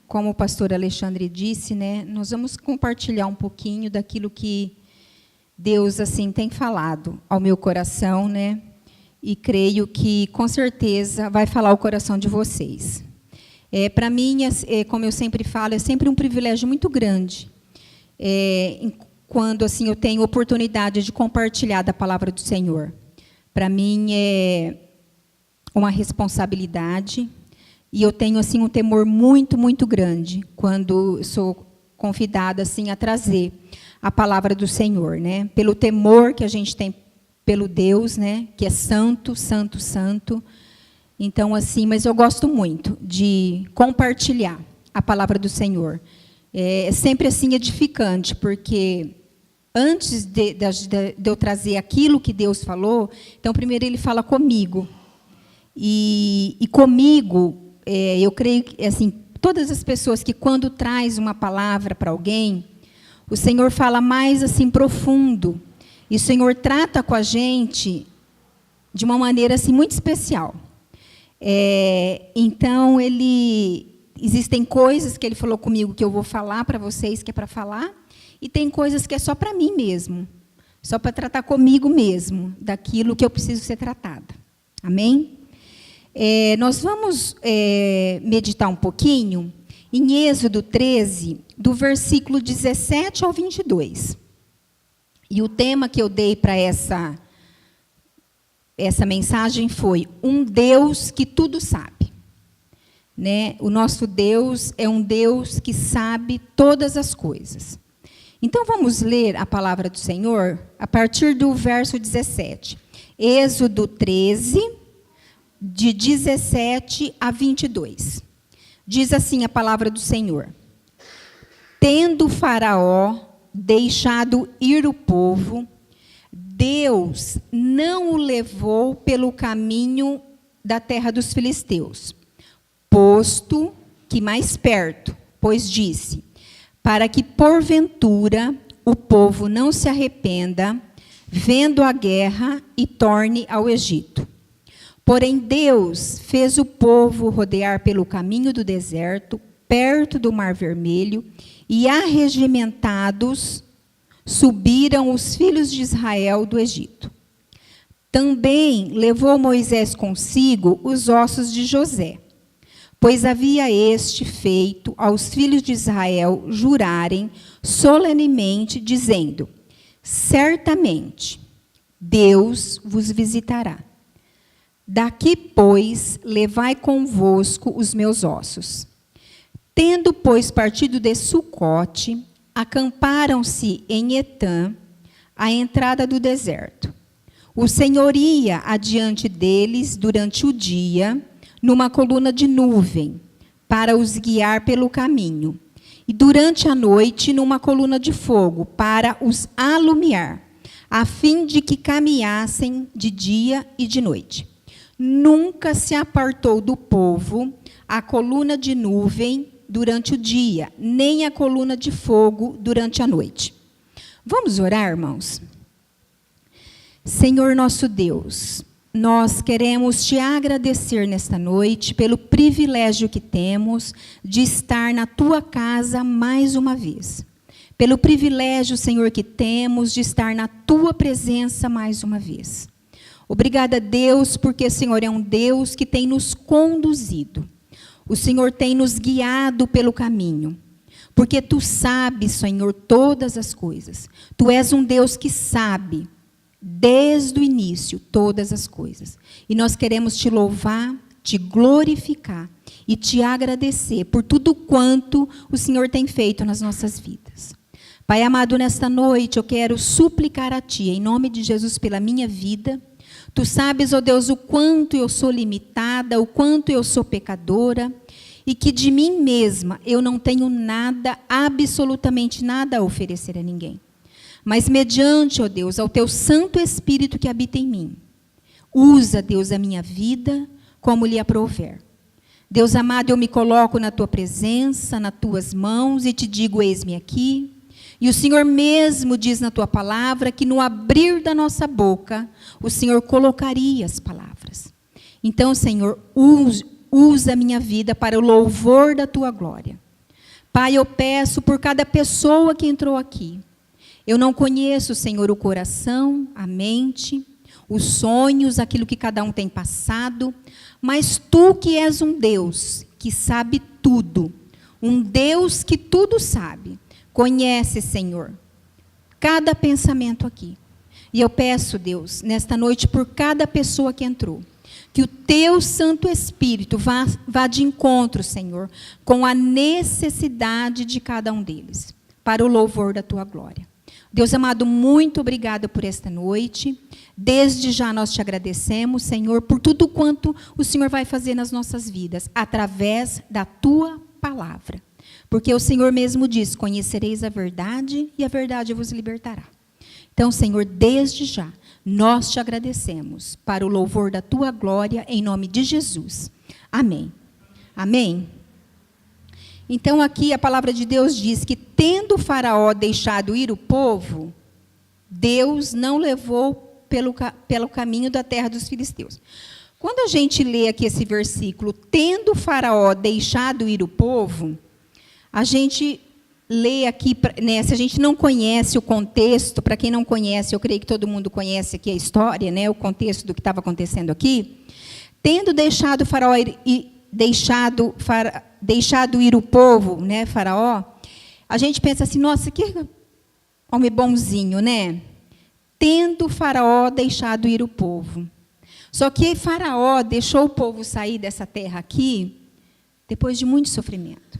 como o pastor Alexandre disse, né, nós vamos compartilhar um pouquinho daquilo que Deus assim tem falado ao meu coração, né? E creio que com certeza vai falar o coração de vocês. Para mim, como eu sempre falo, é sempre um privilégio muito grande quando assim eu tenho oportunidade de compartilhar da palavra do Senhor. Para mim é uma responsabilidade. E eu tenho assim um temor muito, muito grande quando sou convidada assim a trazer a palavra do Senhor, né? Pelo temor que a gente tem pelo Deus, né? Que é santo, santo, santo. Então assim, mas eu gosto muito de compartilhar a palavra do Senhor. É sempre assim edificante, porque antes de eu trazer aquilo que Deus falou, então primeiro Ele fala comigo e comigo. Eu creio que assim, todas as pessoas que quando traz uma palavra para alguém, o Senhor fala mais assim profundo, e o Senhor trata com a gente de uma maneira assim muito especial. Então existem coisas que Ele falou comigo que eu vou falar para vocês, que é para falar, e tem coisas que é só para mim mesmo, só para tratar comigo mesmo, daquilo que eu preciso ser tratada. Amém? Nós vamos meditar um pouquinho em Êxodo 13, do versículo 17 ao 22. E o tema que eu dei para essa mensagem foi um Deus que tudo sabe. Né? O nosso Deus é um Deus que sabe todas as coisas. Então, vamos ler a palavra do Senhor a partir do verso 17. Êxodo 13, de 17 a 22. Diz assim a palavra do Senhor: Tendo Faraó deixado ir o povo, Deus não o levou pelo caminho da terra dos filisteus, posto que mais perto, pois disse, para que porventura o povo não se arrependa, vendo a guerra e torne ao Egito. Porém, Deus fez o povo rodear pelo caminho do deserto, perto do Mar Vermelho, e arregimentados subiram os filhos de Israel do Egito. Também levou Moisés consigo os ossos de José, pois havia este feito aos filhos de Israel jurarem solenemente, dizendo: certamente Deus vos visitará. Daqui, pois, levai convosco os meus ossos. Tendo, pois, partido de Sucote, acamparam-se em Etã, à entrada do deserto. O Senhor ia adiante deles durante o dia, numa coluna de nuvem, para os guiar pelo caminho, e durante a noite, numa coluna de fogo, para os alumiar, a fim de que caminhassem de dia e de noite. Nunca se apartou do povo a coluna de nuvem durante o dia, nem a coluna de fogo durante a noite. Vamos orar, irmãos? Senhor nosso Deus, nós queremos te agradecer nesta noite pelo privilégio que temos de estar na tua casa mais uma vez. Pelo privilégio, Senhor, que temos de estar na tua presença mais uma vez. Obrigada, Deus, porque o Senhor é um Deus que tem nos conduzido. O Senhor tem nos guiado pelo caminho. Porque tu sabes, Senhor, todas as coisas. Tu és um Deus que sabe, desde o início, todas as coisas. E nós queremos te louvar, te glorificar e te agradecer por tudo quanto o Senhor tem feito nas nossas vidas. Pai amado, nesta noite eu quero suplicar a ti, em nome de Jesus, pela minha vida. Tu sabes, ó Deus, o quanto eu sou limitada, o quanto eu sou pecadora, e que de mim mesma eu não tenho nada, absolutamente nada a oferecer a ninguém. Mas mediante, ó Deus, ao teu Santo Espírito que habita em mim, usa, Deus, a minha vida como lhe aprouver. Deus amado, eu me coloco na tua presença, nas tuas mãos, e te digo, eis-me aqui. E o Senhor mesmo diz na tua palavra que no abrir da nossa boca, o Senhor colocaria as palavras. Então, Senhor, usa a minha vida para o louvor da tua glória. Pai, eu peço por cada pessoa que entrou aqui. Eu não conheço, Senhor, o coração, a mente, os sonhos, aquilo que cada um tem passado, mas Tu que és um Deus que sabe tudo, um Deus que tudo sabe, conhece, Senhor, cada pensamento aqui. E eu peço, Deus, nesta noite, por cada pessoa que entrou, que o Teu Santo Espírito vá de encontro, Senhor, com a necessidade de cada um deles, para o louvor da Tua glória. Deus amado, muito obrigada por esta noite. Desde já nós te agradecemos, Senhor, por tudo quanto o Senhor vai fazer nas nossas vidas, através da Tua palavra. Porque o Senhor mesmo diz, conhecereis a verdade e a verdade vos libertará. Então, Senhor, desde já, nós te agradecemos para o louvor da Tua glória, em nome de Jesus. Amém. Amém. Então, aqui a palavra de Deus diz que, tendo Faraó deixado ir o povo, Deus não levou pelo caminho da terra dos filisteus. Quando a gente lê aqui esse versículo, tendo Faraó deixado ir o povo, a gente lê aqui, né, se a gente não conhece o contexto, para quem não conhece, eu creio que todo mundo conhece aqui a história, né, o contexto do que estava acontecendo aqui, tendo deixado Faraó deixado ir o povo, né, Faraó, a gente pensa assim, nossa, que homem bonzinho, né? Tendo Faraó deixado ir o povo. Só que Faraó deixou o povo sair dessa terra aqui depois de muito sofrimento.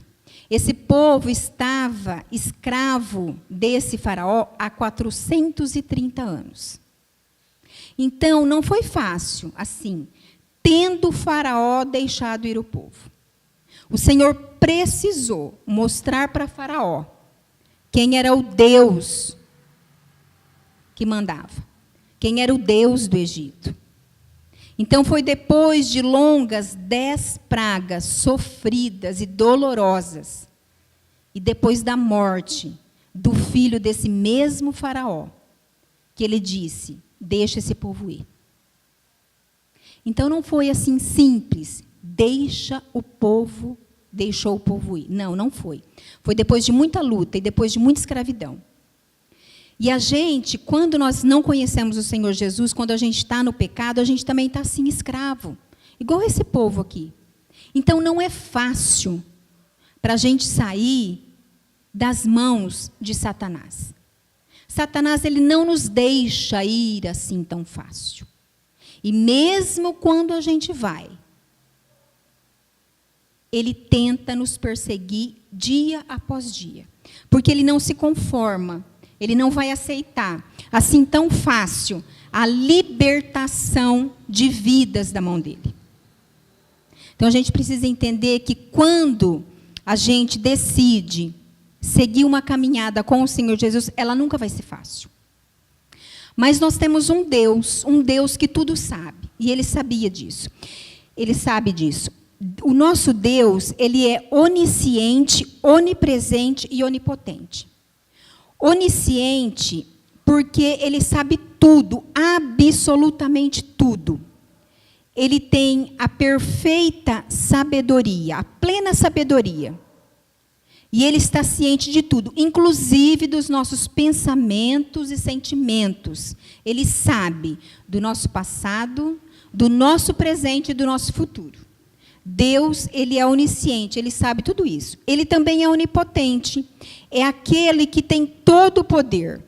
Esse povo estava escravo desse Faraó há 430 anos. Então, não foi fácil, assim, tendo Faraó deixado ir o povo. O Senhor precisou mostrar para Faraó quem era o Deus que mandava, quem era o Deus do Egito. Então, foi depois de longas 10 pragas sofridas e dolorosas, e depois da morte do filho desse mesmo Faraó, que ele disse, deixa esse povo ir. Então, não foi assim simples, deixou o povo ir. Não, não foi. Foi depois de muita luta e depois de muita escravidão. E a gente, quando nós não conhecemos o Senhor Jesus, quando a gente está no pecado, a gente também está assim, escravo. Igual esse povo aqui. Então, não é fácil para a gente sair das mãos de Satanás. Satanás, ele não nos deixa ir assim tão fácil. E mesmo quando a gente vai, ele tenta nos perseguir dia após dia. Porque ele não se conforma. Ele não vai aceitar, assim tão fácil, a libertação de vidas da mão dele. Então, a gente precisa entender que quando a gente decide seguir uma caminhada com o Senhor Jesus, ela nunca vai ser fácil. Mas nós temos um Deus que tudo sabe, e Ele sabia disso. Ele sabe disso. O nosso Deus, Ele é onisciente, onipresente e onipotente. Onisciente, porque Ele sabe tudo, absolutamente tudo. Ele tem a perfeita sabedoria, a plena sabedoria. E Ele está ciente de tudo, inclusive dos nossos pensamentos e sentimentos. Ele sabe do nosso passado, do nosso presente e do nosso futuro. Deus, Ele é onisciente, Ele sabe tudo isso. Ele também é onipotente. É aquele que tem todo o poder.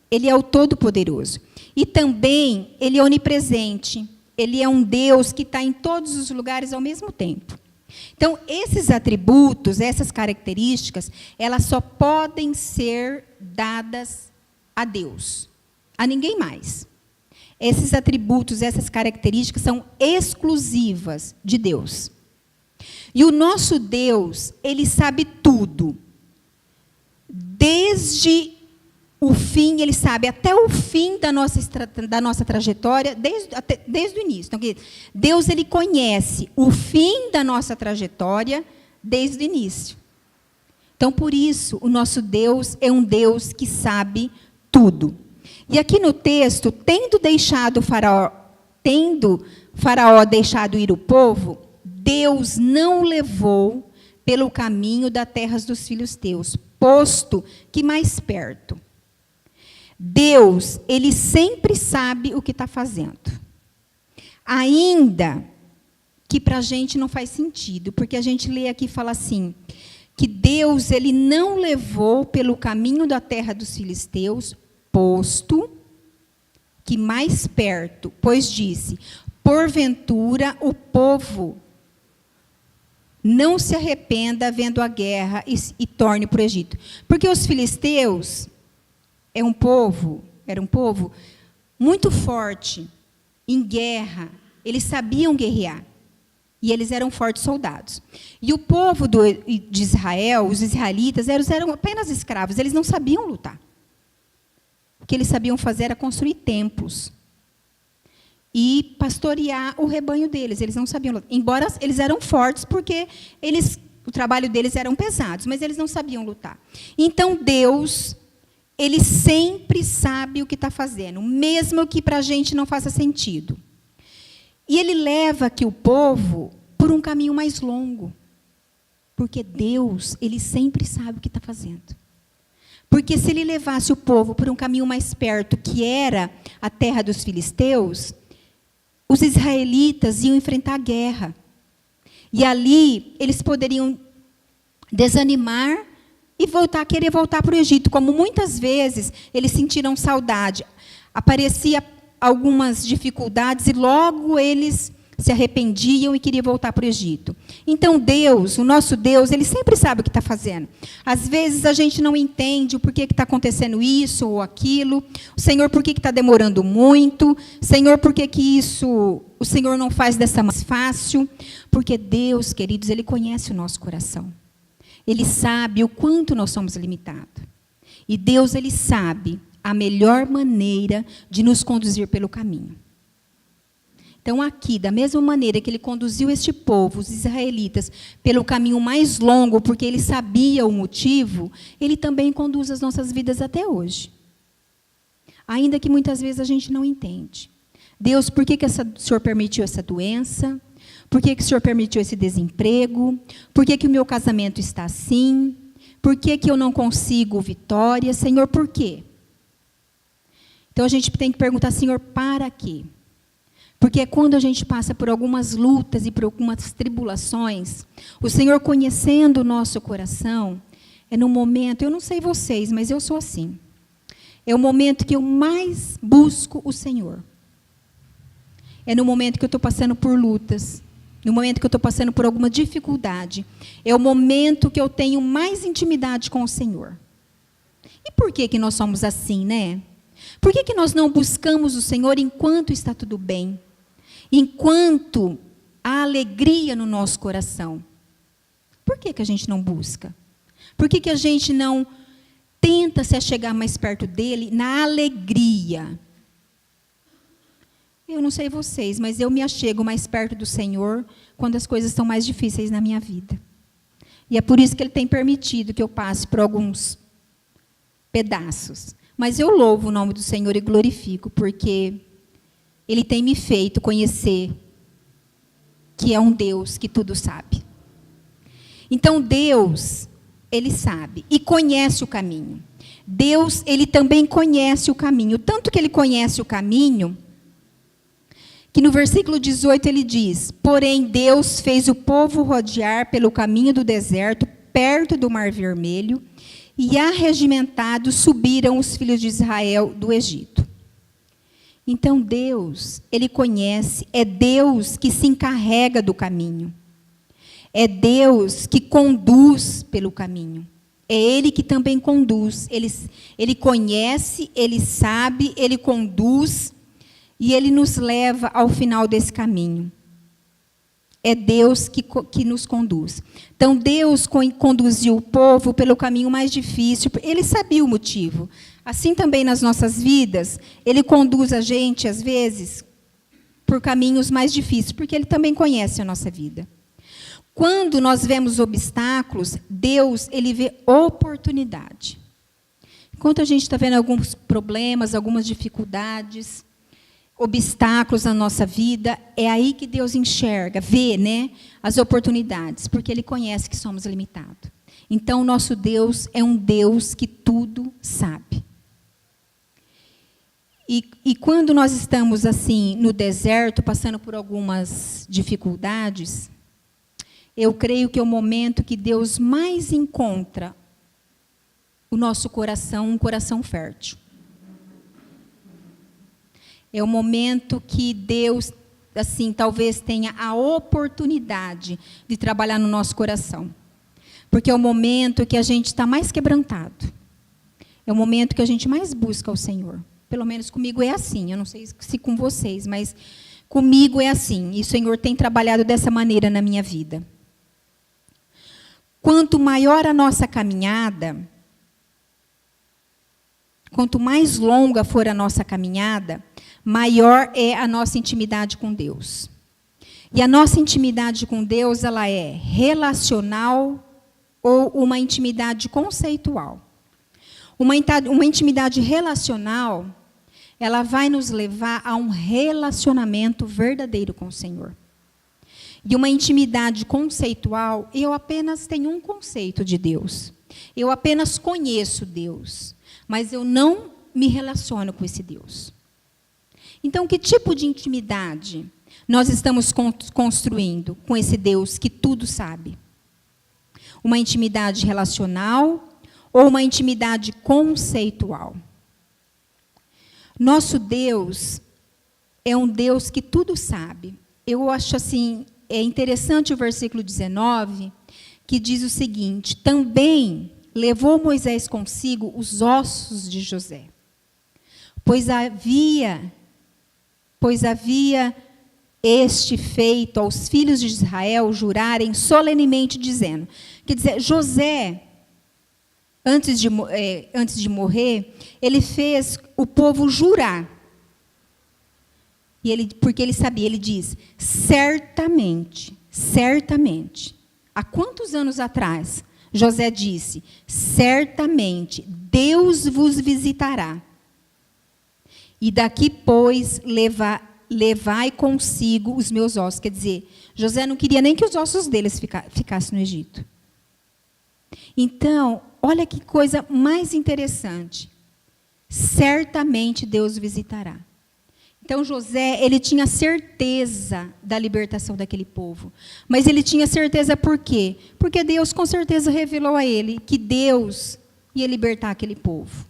Ele é o Todo-Poderoso. E também, Ele é onipresente. Ele é um Deus que está em todos os lugares ao mesmo tempo. Então, esses atributos, essas características, elas só podem ser dadas a Deus, a ninguém mais. Esses atributos, essas características são exclusivas de Deus. E o nosso Deus, Ele sabe tudo. Desde o fim, Ele sabe até o fim da nossa trajetória, desde o início. Então, Deus, Ele conhece o fim da nossa trajetória desde o início. Então, por isso, o nosso Deus é um Deus que sabe tudo. E aqui no texto, tendo Faraó deixado ir o povo, Deus não o levou pelo caminho da terra dos filhos teus, posto que mais perto. Deus, ele sempre sabe o que está fazendo. Ainda que para a gente não faz sentido, porque a gente lê aqui e fala assim, que Deus, ele não levou pelo caminho da terra dos filisteus, posto que mais perto, pois disse, porventura o povo não se arrependa vendo a guerra e torne para o Egito. Porque os filisteus era um povo muito forte, em guerra, eles sabiam guerrear. E eles eram fortes soldados. E o povo de Israel, os israelitas, eram apenas escravos, eles não sabiam lutar. O que eles sabiam fazer era construir templos e pastorear o rebanho deles. Eles não sabiam lutar. Embora eles eram fortes, porque o trabalho deles era pesado, mas eles não sabiam lutar. Então, Deus, ele sempre sabe o que está fazendo, mesmo que para a gente não faça sentido. E ele leva aqui o povo por um caminho mais longo. Porque Deus, ele sempre sabe o que está fazendo. Porque se ele levasse o povo por um caminho mais perto, que era a terra dos filisteus, os israelitas iam enfrentar a guerra. E ali eles poderiam desanimar e querer voltar para o Egito. Como muitas vezes eles sentiram saudade. Aparecia algumas dificuldades e logo eles se arrependiam e queriam voltar para o Egito. Então Deus, o nosso Deus, ele sempre sabe o que está fazendo. Às vezes a gente não entende o porquê que está acontecendo isso ou aquilo. O Senhor, por que está demorando muito? Senhor, por que isso o Senhor não faz dessa mais fácil? Porque Deus, queridos, ele conhece o nosso coração. Ele sabe o quanto nós somos limitados. E Deus, ele sabe a melhor maneira de nos conduzir pelo caminho. Então, aqui, da mesma maneira que ele conduziu este povo, os israelitas, pelo caminho mais longo, porque ele sabia o motivo, ele também conduz as nossas vidas até hoje. Ainda que muitas vezes a gente não entende. Deus, por que o Senhor permitiu essa doença? Por que o Senhor permitiu esse desemprego? Por que o meu casamento está assim? Por que eu não consigo vitória? Senhor, por quê? Então, a gente tem que perguntar, Senhor, para quê? Porque quando a gente passa por algumas lutas e por algumas tribulações, o Senhor, conhecendo o nosso coração, é no momento, eu não sei vocês, mas eu sou assim. É o momento que eu mais busco o Senhor. É no momento que eu estou passando por lutas, no momento que eu estou passando por alguma dificuldade. É o momento que eu tenho mais intimidade com o Senhor. E por que nós somos assim, né? Por que nós não buscamos o Senhor enquanto está tudo bem? Enquanto há alegria no nosso coração? Por que a gente não busca? Por que a gente não tenta se achegar mais perto dele na alegria? Eu não sei vocês, mas eu me achego mais perto do Senhor quando as coisas estão mais difíceis na minha vida. E é por isso que ele tem permitido que eu passe por alguns pedaços. Mas eu louvo o nome do Senhor e glorifico, porque ele tem me feito conhecer que é um Deus que tudo sabe. Então, Deus, ele sabe e conhece o caminho. Deus, ele também conhece o caminho. Tanto que ele conhece o caminho, que no versículo 18 ele diz, porém Deus fez o povo rodear pelo caminho do deserto, perto do Mar Vermelho, e arregimentados subiram os filhos de Israel do Egito. Então Deus, ele conhece, é Deus que se encarrega do caminho. É Deus que conduz pelo caminho. É Ele que também conduz. Ele conhece, Ele sabe, Ele conduz e Ele nos leva ao final desse caminho. É Deus que nos conduz. Então, Deus conduziu o povo pelo caminho mais difícil. Ele sabia o motivo. Assim também nas nossas vidas, Ele conduz a gente, às vezes, por caminhos mais difíceis, porque Ele também conhece a nossa vida. Quando nós vemos obstáculos, Deus, Ele vê oportunidade. Enquanto a gente está vendo alguns problemas, algumas dificuldades, obstáculos na nossa vida, é aí que Deus enxerga, vê, né, as oportunidades, porque Ele conhece que somos limitados. Então, nosso Deus é um Deus que tudo sabe. E quando nós estamos assim no deserto, passando por algumas dificuldades, eu creio que é o momento que Deus mais encontra o nosso coração, um coração fértil. É o momento que Deus, assim, talvez tenha a oportunidade de trabalhar no nosso coração. Porque é o momento que a gente está mais quebrantado. É o momento que a gente mais busca o Senhor. Pelo menos comigo é assim. Eu não sei se com vocês, mas comigo é assim. E o Senhor tem trabalhado dessa maneira na minha vida. Quanto maior a nossa caminhada, quanto mais longa for a nossa caminhada, maior é a nossa intimidade com Deus. E a nossa intimidade com Deus, ela é relacional ou uma intimidade conceitual. Uma intimidade relacional, ela vai nos levar a um relacionamento verdadeiro com o Senhor. E uma intimidade conceitual, eu apenas tenho um conceito de Deus. Eu apenas conheço Deus, mas eu não me relaciono com esse Deus. Então, que tipo de intimidade nós estamos construindo com esse Deus que tudo sabe? Uma intimidade relacional ou uma intimidade conceitual? Nosso Deus é um Deus que tudo sabe. Eu acho assim, é interessante o versículo 19, que diz o seguinte: também levou Moisés consigo os ossos de José, pois havia este feito aos filhos de Israel jurarem solenemente, dizendo, quer dizer, José, antes de morrer, ele fez o povo jurar. Porque ele sabia, ele diz, certamente, há quantos anos atrás, José disse, certamente, Deus vos visitará. E daqui, pois, levai consigo os meus ossos. Quer dizer, José não queria nem que os ossos deles ficassem no Egito. Então, olha que coisa mais interessante. Certamente Deus visitará. Então, José, ele tinha certeza da libertação daquele povo. Mas ele tinha certeza por quê? Porque Deus, com certeza, revelou a ele que Deus ia libertar aquele povo.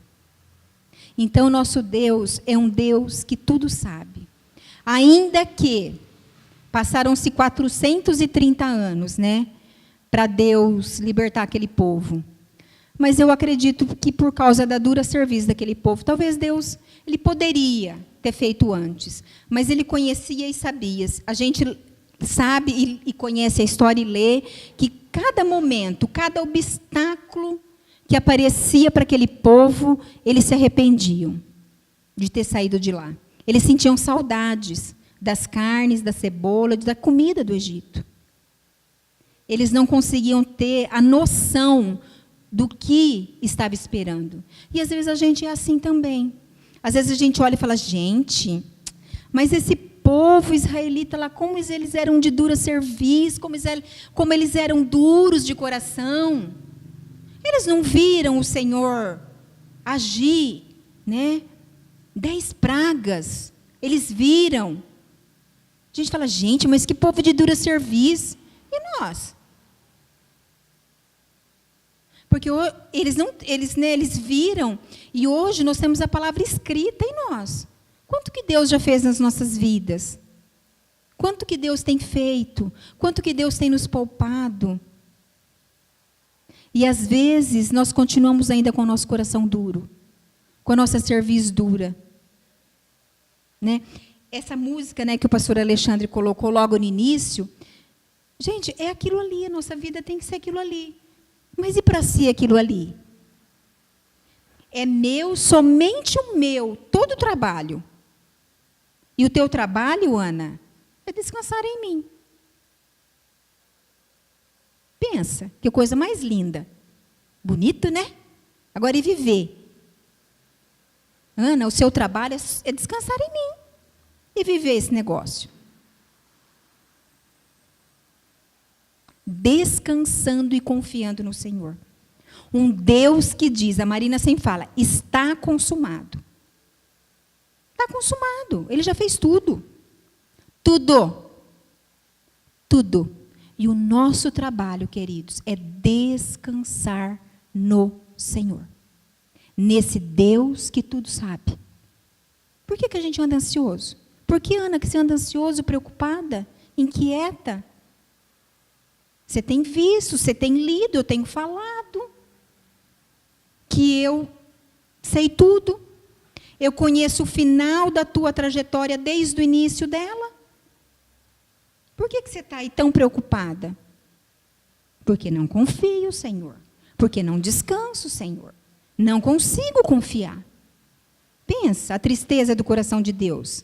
Então, nosso Deus é um Deus que tudo sabe. Ainda que passaram-se 430 anos, né, para Deus libertar aquele povo. Mas eu acredito que por causa da dura serviço daquele povo, talvez Deus, ele poderia ter feito antes, mas ele conhecia e sabia. A gente sabe e conhece a história e lê que cada momento, cada obstáculo que aparecia para aquele povo, eles se arrependiam de ter saído de lá. Eles sentiam saudades das carnes, da cebola, da comida do Egito. Eles não conseguiam ter a noção do que estava esperando. E às vezes a gente é assim também. Às vezes a gente olha e fala, gente, mas esse povo israelita lá, como eles eram de dura serviço, como eles eram duros de coração. Eles não viram o Senhor agir, né? 10 pragas. Eles viram. A gente fala, gente, mas que povo de dura serviço. E nós? Porque eles viram, e hoje nós temos a palavra escrita em nós. Quanto que Deus já fez nas nossas vidas? Quanto que Deus tem feito? Quanto que Deus tem nos poupado? E às vezes nós continuamos ainda com o nosso coração duro, com a nossa cerviz dura. Né? Essa música, né, que o pastor Alexandre colocou logo no início, gente, é aquilo ali, a nossa vida tem que ser aquilo ali. Mas e para si aquilo ali? É meu, somente o meu, todo o trabalho. E o teu trabalho, Ana, é descansar em mim. Pensa, que coisa mais linda. Bonito, né? Agora, e viver? Ana, o seu trabalho é descansar em mim. e viver esse negócio. Descansando e confiando no Senhor. Um Deus que diz, a Marina sempre fala, está consumado. Está consumado. Ele já fez tudo. Tudo. Tudo. E o nosso trabalho, queridos, é descansar no Senhor. Nesse Deus que tudo sabe. Por que a gente anda ansioso? Por que, Ana, que você anda ansioso, preocupada, inquieta? Você tem visto, você tem lido, eu tenho falado que eu sei tudo. Eu conheço o final da tua trajetória desde o início dela. Por que você está aí tão preocupada? Porque não confio, Senhor. Porque não descanso, Senhor. Não consigo confiar. Pensa a tristeza do coração de Deus.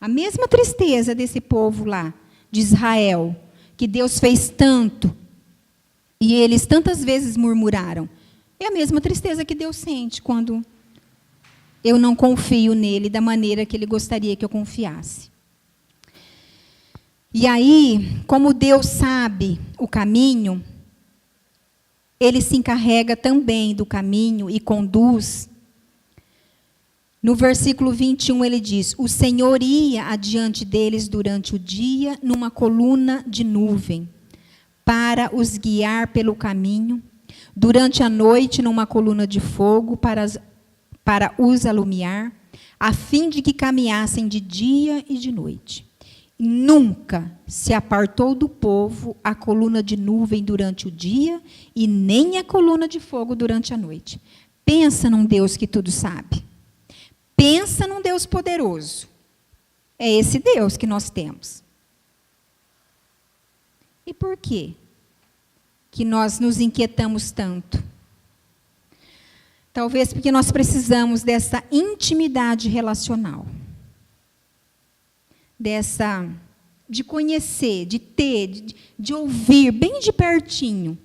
A mesma tristeza desse povo lá, de Israel, que Deus fez tanto, e eles tantas vezes murmuraram. É a mesma tristeza que Deus sente quando eu não confio nele da maneira que ele gostaria que eu confiasse. E aí, como Deus sabe o caminho, ele se encarrega também do caminho e conduz. No versículo 21 ele diz, o Senhor ia adiante deles durante o dia numa coluna de nuvem, para os guiar pelo caminho, durante a noite numa coluna de fogo para os alumiar, a fim de que caminhassem de dia e de noite. Nunca se apartou do povo a coluna de nuvem durante o dia e nem a coluna de fogo durante a noite. Pensa num Deus que tudo sabe. Pensa num Deus poderoso. É esse Deus que nós temos. E por quê que nós nos inquietamos tanto? Talvez porque nós precisamos dessa intimidade relacional. De conhecer, de ter, de ouvir bem de pertinho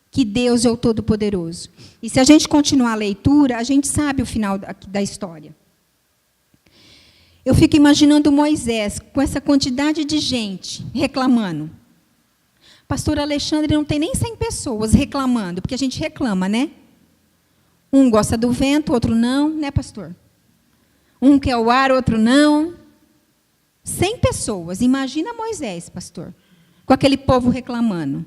que Deus é o Todo-Poderoso. E se a gente continuar a leitura, a gente sabe o final da história. Eu fico imaginando Moisés com essa quantidade de gente reclamando. Pastor Alexandre, não tem nem 100 pessoas reclamando, porque a gente reclama, né? Um gosta do vento, outro não, né, pastor? Um quer o ar, outro não. 100 pessoas. Imagina Moisés, pastor, com aquele povo reclamando.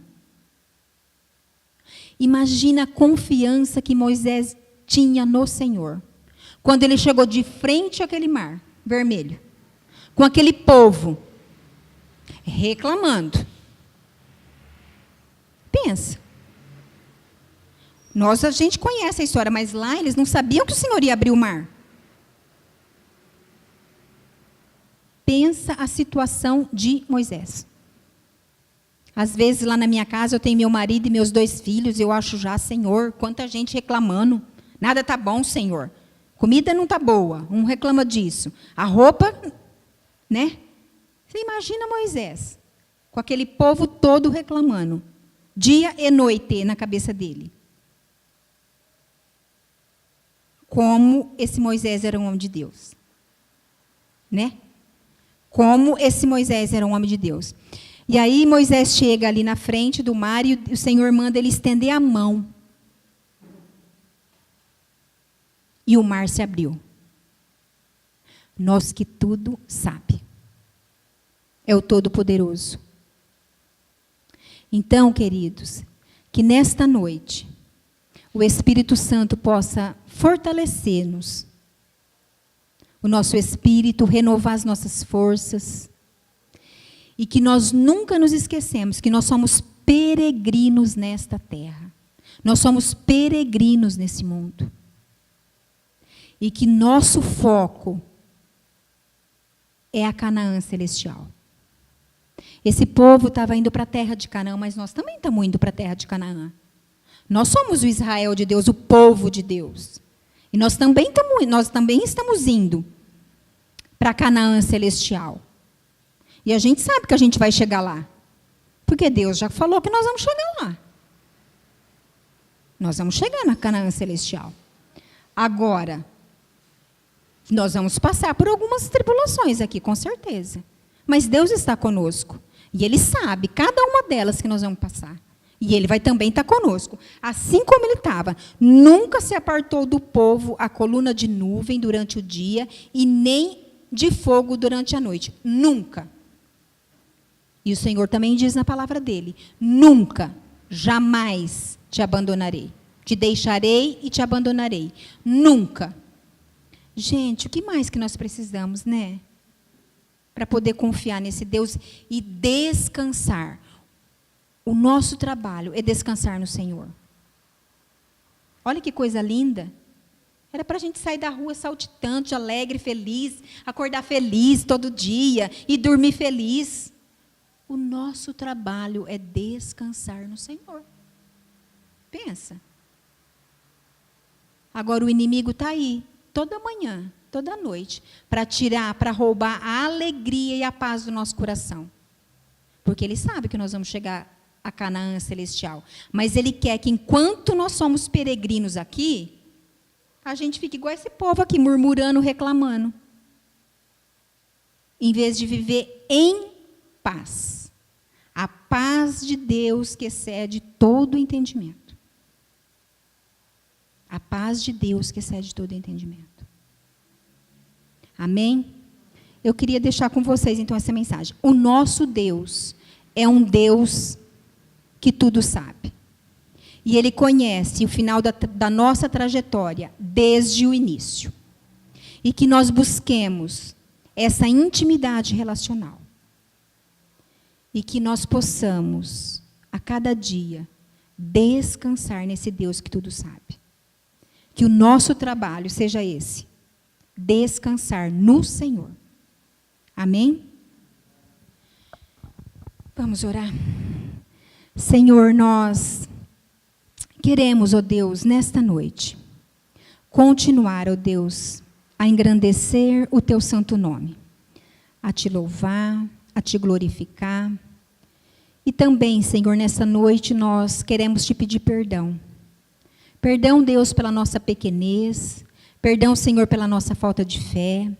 Imagina a confiança que Moisés tinha no Senhor. Quando ele chegou de frente àquele mar vermelho, com aquele povo reclamando. Pensa. A gente conhece a história, mas lá eles não sabiam que o Senhor ia abrir o mar. Pensa a situação de Moisés. Às vezes, lá na minha casa, eu tenho meu marido e meus 2 filhos, eu acho já, Senhor, quanta gente reclamando. Nada está bom, Senhor. Comida não está boa, um reclama disso. A roupa, né? Você imagina Moisés, com aquele povo todo reclamando, dia e noite na cabeça dele. Como esse Moisés era um homem de Deus. Né? Como esse Moisés era um homem de Deus. E aí Moisés chega ali na frente do mar e o Senhor manda ele estender a mão. E o mar se abriu. Nós que tudo sabe. É o Todo-Poderoso. Então, queridos, que nesta noite o Espírito Santo possa fortalecer-nos, o nosso espírito, renovar as nossas forças, e que nós nunca nos esquecemos que nós somos peregrinos nesta terra. Nós somos peregrinos nesse mundo. E que nosso foco é a Canaã celestial. Esse povo estava indo para a terra de Canaã, mas nós também estamos indo para a terra de Canaã. Nós somos o Israel de Deus, o povo de Deus. E nós também estamos indo para Canaã celestial. E a gente sabe que a gente vai chegar lá. Porque Deus já falou que nós vamos chegar lá. Nós vamos chegar na Canaã celestial. Agora, Nós vamos passar por algumas tribulações aqui, com certeza. Mas Deus está conosco. E Ele sabe cada uma delas que nós vamos passar. E Ele vai também estar conosco. Assim como Ele estava. Nunca se apartou do povo a coluna de nuvem durante o dia e nem de fogo durante a noite. Nunca. E o Senhor também diz na palavra dele: nunca, jamais te abandonarei. Te deixarei e te abandonarei. Nunca. Gente, o que mais que nós precisamos, né? Para poder confiar nesse Deus e descansar. O nosso trabalho é descansar no Senhor. Olha que coisa linda. Era para a gente sair da rua saltitante, alegre, feliz, acordar feliz todo dia e dormir feliz. O nosso trabalho é descansar no Senhor. Pensa. Agora o inimigo está aí, toda manhã, toda noite, para tirar, para roubar a alegria e a paz do nosso coração. Porque ele sabe que nós vamos chegar a Canaã celestial. Mas ele quer que, enquanto nós somos peregrinos aqui, a gente fique igual esse povo aqui, murmurando, reclamando. Em vez de viver em paz. A paz de Deus que excede todo o entendimento. A paz de Deus que excede todo o entendimento. Amém? Eu queria deixar com vocês, então, essa mensagem. O nosso Deus é um Deus que tudo sabe. E Ele conhece o final da nossa trajetória desde o início. E que nós busquemos essa intimidade relacional. E que nós possamos, a cada dia, descansar nesse Deus que tudo sabe. Que o nosso trabalho seja esse. Descansar no Senhor. Amém? Vamos orar. Senhor, nós queremos, ó Deus, nesta noite, continuar, ó Deus, a engrandecer o Teu santo nome. A Te louvar, a Te glorificar. E também, Senhor, nessa noite nós queremos Te pedir perdão. Perdão, Deus, pela nossa pequenez. Perdão, Senhor, pela nossa falta de fé.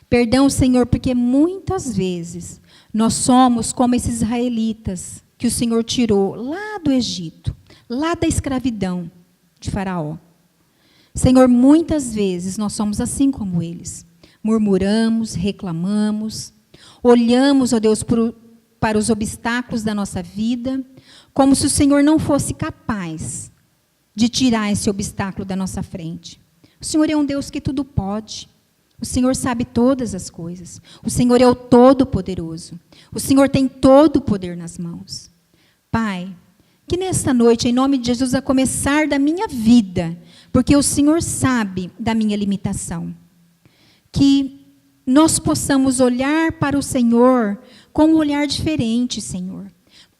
Perdão, Senhor, porque muitas vezes nós somos como esses israelitas que o Senhor tirou lá do Egito, lá da escravidão de Faraó. Senhor, muitas vezes nós somos assim como eles. Murmuramos, reclamamos, olhamos, ó Deus, para os obstáculos da nossa vida, como se o Senhor não fosse capaz de tirar esse obstáculo da nossa frente. O Senhor é um Deus que tudo pode. O Senhor sabe todas as coisas. O Senhor é o Todo-Poderoso. O Senhor tem todo o poder nas mãos. Pai, que nesta noite, em nome de Jesus, a começar da minha vida, porque o Senhor sabe da minha limitação, que nós possamos olhar para o Senhor com um olhar diferente, Senhor,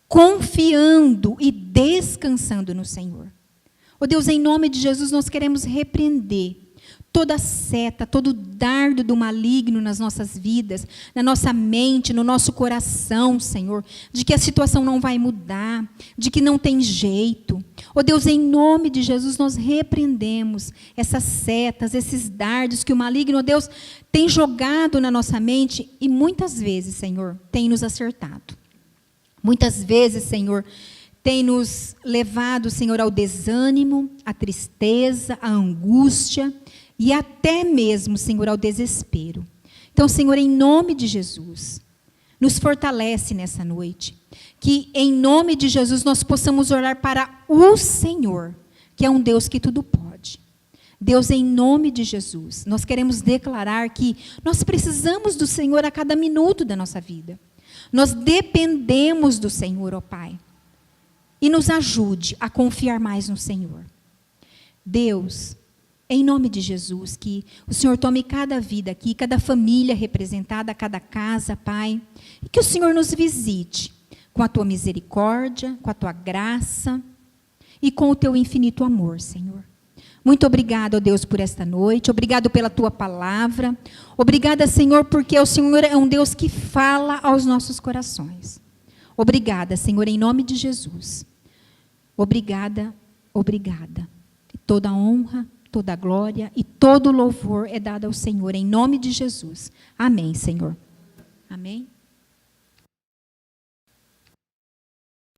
confiando e descansando no Senhor. Ó Deus, em nome de Jesus, nós queremos repreender toda seta, todo dardo do maligno nas nossas vidas, na nossa mente, no nosso coração, Senhor, de que a situação não vai mudar, de que não tem jeito. Ó Deus, em nome de Jesus, nós repreendemos essas setas, esses dardos que o maligno, ó Deus, tem jogado na nossa mente e muitas vezes, Senhor, tem nos acertado. Muitas vezes, Senhor, tem nos levado, Senhor, ao desânimo, à tristeza, à angústia, e até mesmo, Senhor, ao desespero. Então, Senhor, em nome de Jesus, nos fortalece nessa noite. Que, em nome de Jesus, nós possamos orar para o Senhor, que é um Deus que tudo pode. Deus, em nome de Jesus, nós queremos declarar que nós precisamos do Senhor a cada minuto da nossa vida. Nós dependemos do Senhor, ó Pai. E nos ajude a confiar mais no Senhor. Deus, em nome de Jesus, que o Senhor tome cada vida aqui, cada família representada, cada casa, Pai. E que o Senhor nos visite com a Tua misericórdia, com a Tua graça e com o Teu infinito amor, Senhor. Muito obrigada, ó Deus, por esta noite. Obrigado pela Tua palavra. Obrigada, Senhor, porque o Senhor é um Deus que fala aos nossos corações. Obrigada, Senhor, em nome de Jesus. Obrigada, obrigada. Toda honra, toda a glória e todo o louvor é dado ao Senhor, em nome de Jesus. Amém, Senhor. Amém.